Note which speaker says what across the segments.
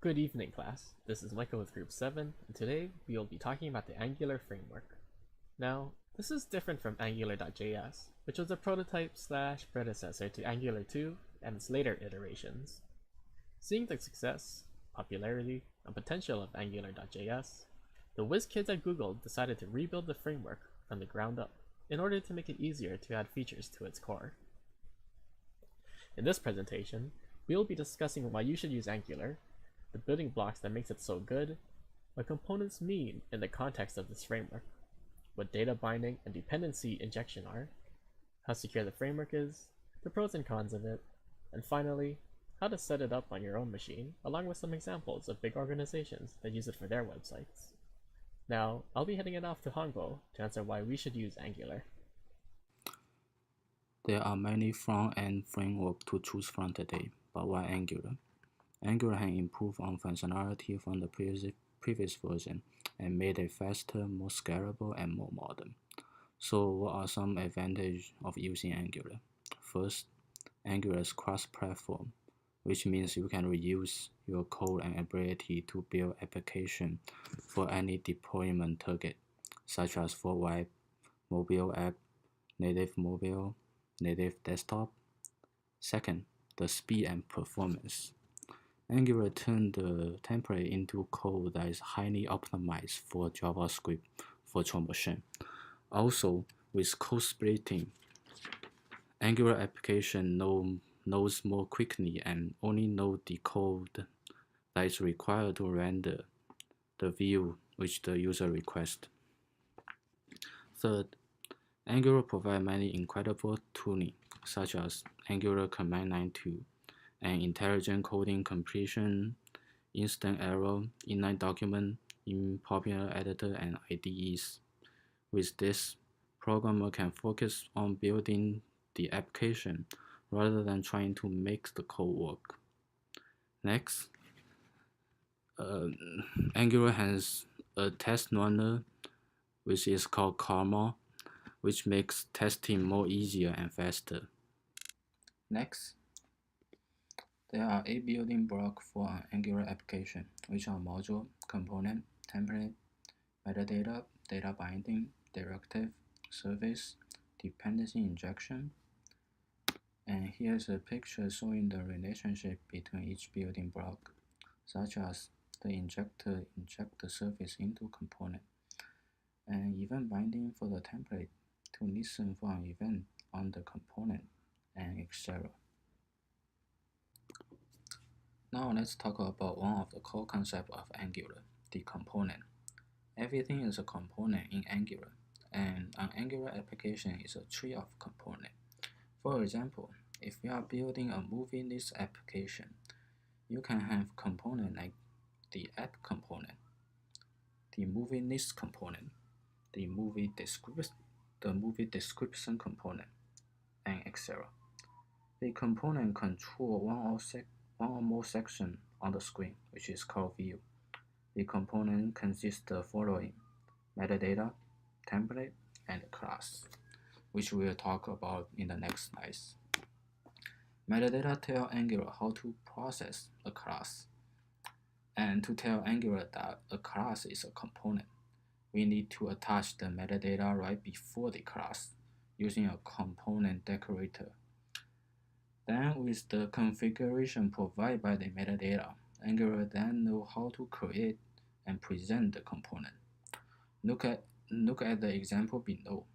Speaker 1: Good evening, class. This is Michael with Group 7, and today we will be talking about the Angular framework. Now, this is different from Angular.js, which was a prototype slash predecessor to Angular 2 and its later iterations. Seeing the success, popularity, and potential of Angular.js, the whiz kids at Google decided to rebuild the framework from the ground up in order to make it easier to add features to its core. In this presentation, we will be discussing why you should use Angular, the building blocks that makes it so good, what components mean in the context of this framework, what data binding and dependency injection are, how secure the framework is, the pros and cons of it, and finally, how to set it up on your own machine, along with some examples of big organizations that use it for their websites. Now, I'll be heading it off to Hongbo to answer why we should use Angular.
Speaker 2: There are many front-end frameworks to choose from today, but why Angular? Angular has improved on functionality from the previous version and made it faster, more scalable, and more modern. So what are some advantages of using Angular? First, Angular is cross-platform, which means you can reuse your code and ability to build applications for any deployment target, such as for web, mobile app, native mobile, native desktop. Second, the speed and performance. Angular turned the template into code that is highly optimized for JavaScript virtual machine. Also, with code splitting, Angular application knows more quickly and only know the code that is required to render the view which the user requests. Third, Angular provides many incredible tooling, such as Angular Command Line 2, and intelligent coding completion, instant error, inline document in popular editor and IDEs. With this, programmer can focus on building the application rather than trying to make the code work. Next, Angular has a test runner which is called Karma, which makes testing more easier and faster. Next, there are 8 building blocks for an Angular application, which are module, component, template, metadata, data binding, directive, service, dependency injection. And here's a picture showing the relationship between each building block, such as the injector inject the service into component, and event binding for the template to listen for an event on the component, and etc. Now let's talk about one of the core concepts of Angular, the component. Everything is a component in Angular, and an Angular application is a tree of components. For example, if you are building a movie list application, you can have components like the app component, the movie list component, the movie description component, and etc. The component control one or more sections on the screen, which is called view. The component consists of the following: metadata, template, and class, which we will talk about in the next slides. Metadata tell Angular how to process a class. And to tell Angular that a class is a component, we need to attach the metadata right before the class using a component decorator. Then with the configuration provided by the metadata, Angular then knows how to create and present the component. Look at the example below.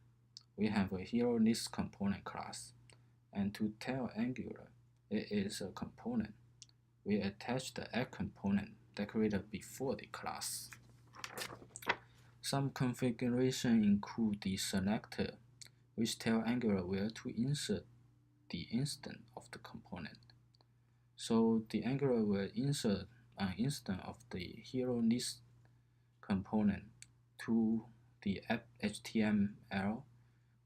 Speaker 2: We have a hero list component class, and to tell Angular it is a component, we attach the add component decorated before the class. Some configuration include the selector, which tell Angular where to insert the instance of the component. So the Angular will insert an instance of the hero list component to the app HTML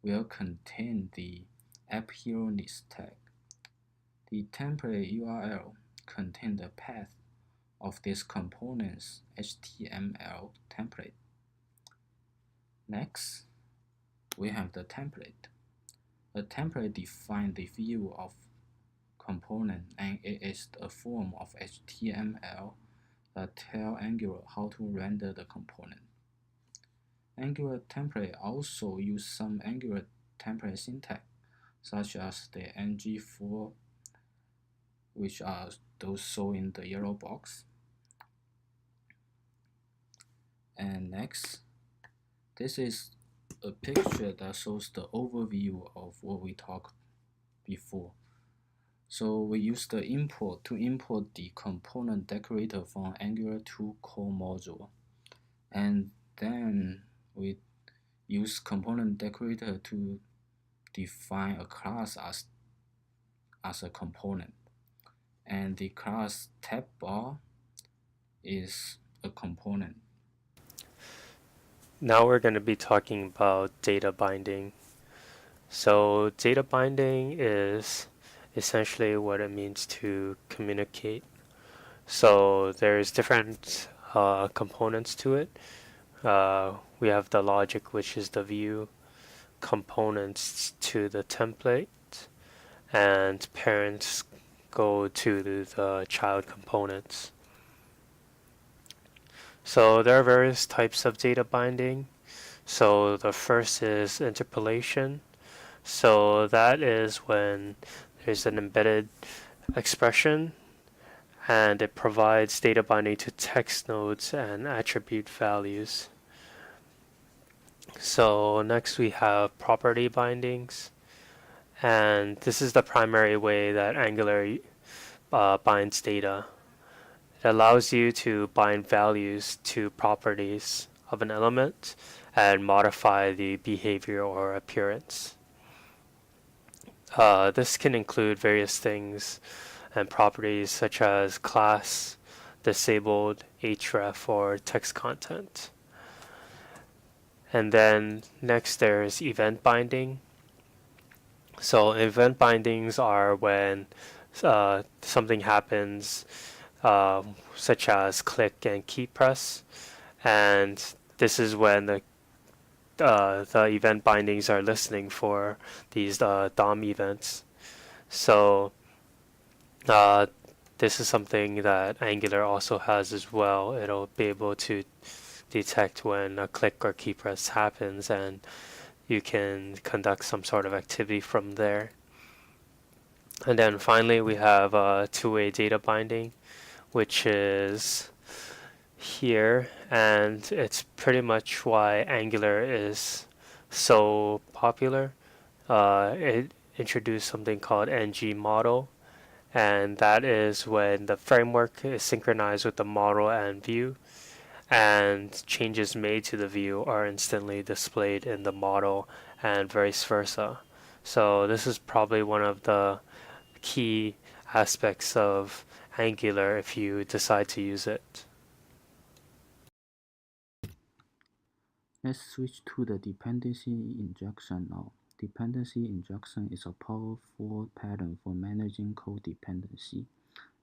Speaker 2: will contain the app hero list tag. The template URL contains the path of this component's HTML template. Next, we have the template. The template defines the view of component, and it is a form of HTML that tell Angular how to render the component. Angular template also use some Angular template syntax, such as the ng4, which are those shown in the yellow box. And next, this is a picture that shows the overview of what we talked before. So we use the import to import the component decorator from Angular 2 core module. And then we use component decorator to define a class as a component. And the class tab bar is a component.
Speaker 3: Now we're going to be talking about data binding. So data binding is essentially what it means to communicate. So there's different components to it. We have the logic, which is the view, components to the template, and parents go to the child components. So there are various types of data binding. So the first is interpolation. So that is when there's an embedded expression and it provides data binding to text nodes and attribute values. So next we have property bindings, and this is the primary way that Angular binds data. It allows you to bind values to properties of an element and modify the behavior or appearance. This can include various things and properties such as class, disabled, href, or text content. And then next there's event binding. So event bindings are when something happens, such as click and key press, and this is when the event bindings are listening for these DOM events. So this is something that Angular also has as well. It'll be able to detect when a click or key press happens, and you can conduct some sort of activity from there. And then finally we have two-way data binding, which is here, and it's pretty much why Angular is so popular. It introduced something called ng model, and that is when the framework is synchronized with the model and view, and changes made to the view are instantly displayed in the model and vice versa. So this is probably one of the key aspects of Angular if you decide to use it.
Speaker 2: Let's switch to the dependency injection now. Dependency injection is a powerful pattern for managing code dependency,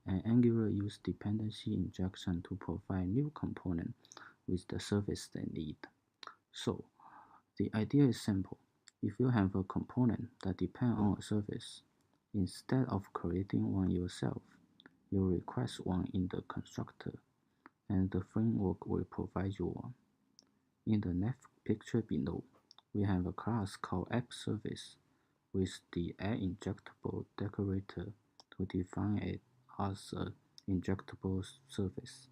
Speaker 2: and Angular uses dependency injection to provide new components with the service they need. So, the idea is simple. If you have a component that depends on a service, instead of creating one yourself, you request one in the constructor, and the framework will provide you one. In the next picture below, we have a class called AppService with the addInjectable decorator to define it as an injectable service.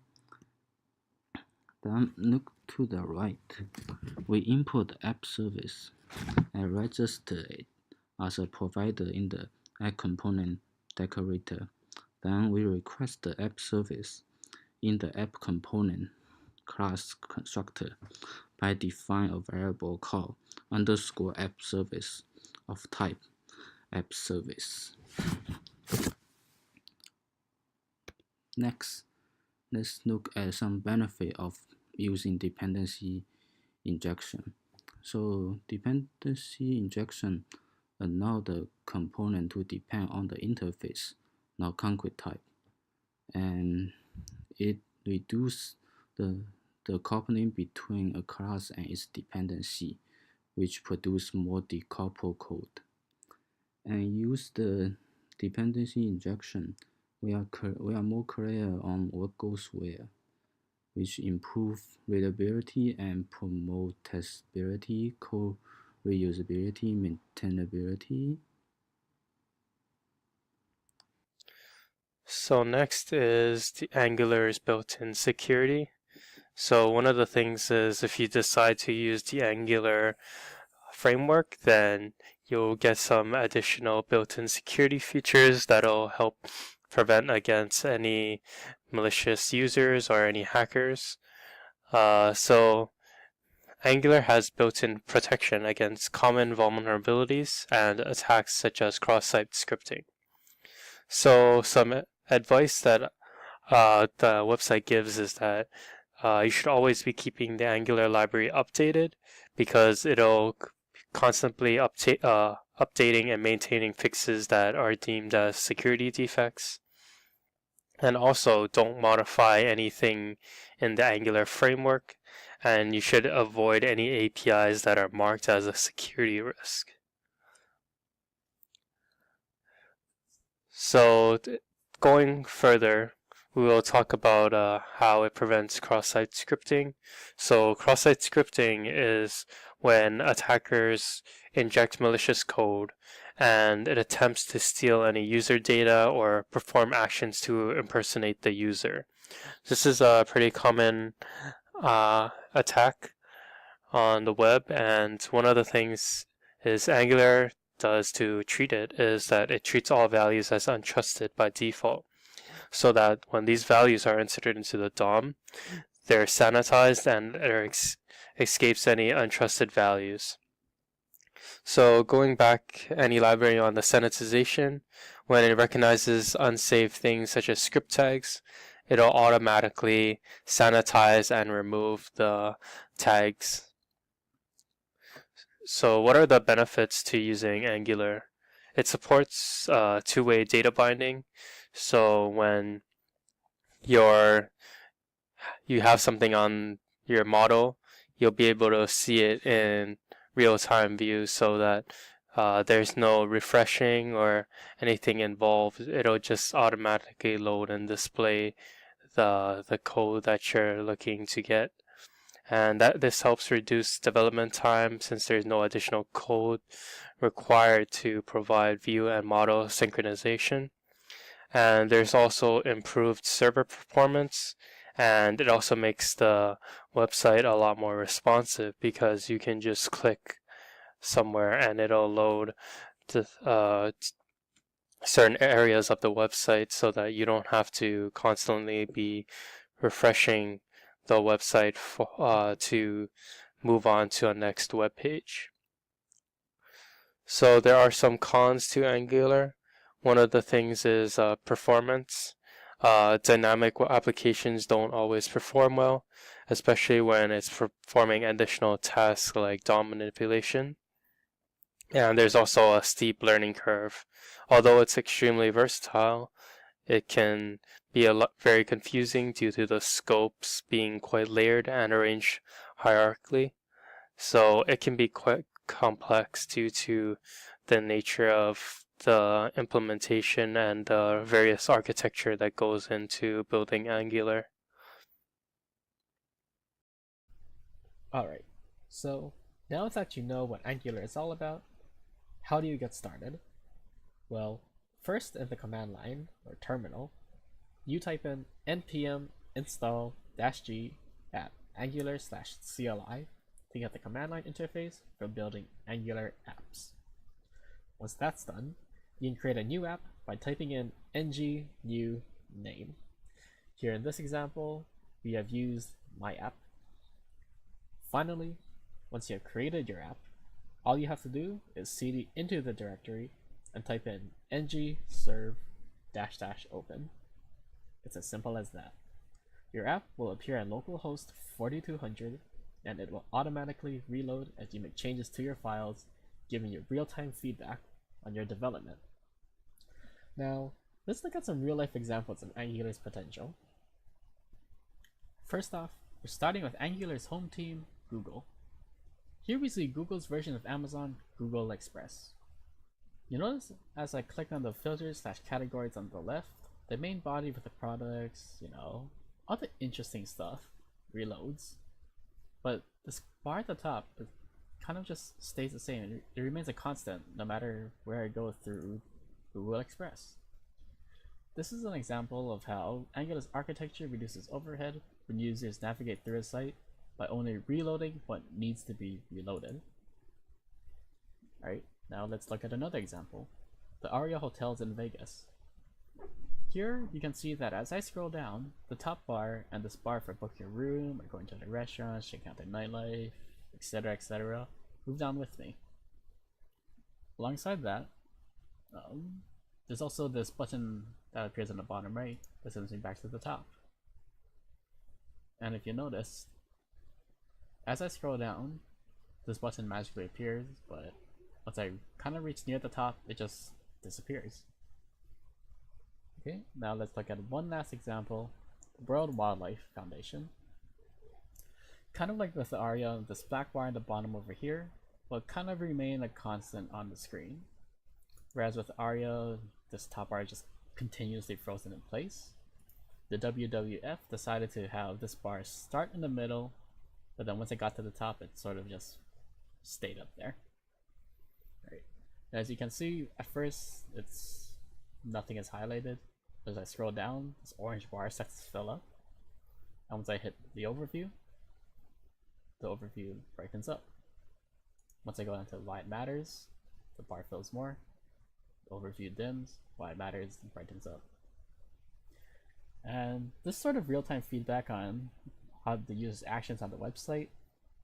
Speaker 2: Then look to the right. We import the AppService and register it as a provider in the addComponent decorator. Then we request the AppService in the addComponent class constructor by define a variable called underscore AppService of type AppService. Next, let's look at some benefit of using dependency injection. So dependency injection allow the component to depend on the interface, not concrete type, and it reduces the coupling between a class and its dependency, which produce more decoupled code. And use the dependency injection, we are more clear on what goes where. which improve readability and promote testability, code reusability, maintainability.
Speaker 3: So next is the Angular's built-in security. So one of the things is if you decide to use the Angular framework, then you'll get some additional built-in security features that'll help prevent against any malicious users or any hackers. So Angular has built-in protection against common vulnerabilities and attacks such as cross-site scripting. So some advice that the website gives is that you should always be keeping the Angular library updated because it'll constantly updating and maintaining fixes that are deemed as security defects. And also don't modify anything in the Angular framework, and you should avoid any APIs that are marked as a security risk. So going further, we will talk about how it prevents cross-site scripting. So cross-site scripting is when attackers inject malicious code and it attempts to steal any user data or perform actions to impersonate the user. This is a pretty common attack on the web, and one of the things is Angular does to treat it is that it treats all values as untrusted by default, so that when these values are inserted into the DOM, they're sanitized and it escapes any untrusted values. So going back and elaborating on the sanitization, when it recognizes unsafe things such as script tags, it'll automatically sanitize and remove the tags. So what are the benefits to using Angular? It supports two-way data binding. So when you have something on your model, you'll be able to see it in real-time view so that there's no refreshing or anything involved. It'll just automatically load and display the code that you're looking to get. And this helps reduce development time since there's no additional code required to provide view and model synchronization. And there's also improved server performance, and it also makes the website a lot more responsive because you can just click somewhere and it'll load to certain areas of the website so that you don't have to constantly be refreshing the website to move on to a next web page. So there are some cons to Angular. One of the things is performance. Dynamic applications don't always perform well, especially when it's performing additional tasks like DOM manipulation. And there's also a steep learning curve. Although it's extremely versatile, it can be very confusing due to the scopes being quite layered and arranged hierarchically. So it can be quite complex due to the nature of the implementation and the various architecture that goes into building Angular.
Speaker 1: Alright, so now that you know what Angular is all about, how do you get started? Well, first in the command line, or terminal, you type in npm install -g at angular/cli to get the command line interface for building Angular apps. Once that's done, you can create a new app by typing in ng new name. Here in this example, we have used my app. Finally, once you have created your app, all you have to do is cd into the directory and type in ng serve --open. It's as simple as that. Your app will appear on localhost 4200 and it will automatically reload as you make changes to your files, giving you real-time feedback on your development. Now, let's look at some real-life examples of Angular's potential. First off, we're starting with Angular's home team, Google. Here we see Google's version of Amazon, Google Express. You notice as I click on the filters/categories on the left, the main body with the products, all the interesting stuff reloads. But this bar at the top, it kind of just stays the same. It remains a constant no matter where I go through Google Express. This is an example of how Angular's architecture reduces overhead when users navigate through a site by only reloading what needs to be reloaded. Alright, now let's look at another example. The Aria Hotels in Vegas. Here you can see that as I scroll down, the top bar and this bar for book your room or going to the restaurant, checking out the nightlife, etc. move down with me. Alongside that, there's also this button that appears on the bottom right that sends me back to the top. And if you notice, as I scroll down, this button magically appears, but once I kind of reach near the top, it just disappears. Okay, now let's look at one last example, the World Wildlife Foundation. Kind of like with the Aria, this black bar in the bottom over here will kind of remain a constant on the screen. Whereas with Aria, this top bar is just continuously frozen in place. The WWF decided to have this bar start in the middle, but then once it got to the top, it sort of just stayed up there. Right. As you can see, at first, nothing is highlighted. As I scroll down, this orange bar starts to fill up. And once I hit the overview brightens up. Once I go into why it matters, the bar fills more. The overview dims, why it matters brightens up. And this sort of real-time feedback on how the user's actions on the website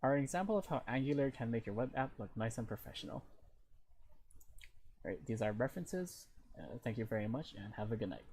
Speaker 1: are an example of how Angular can make your web app look nice and professional. Alright, these are references. Thank you very much and have a good night.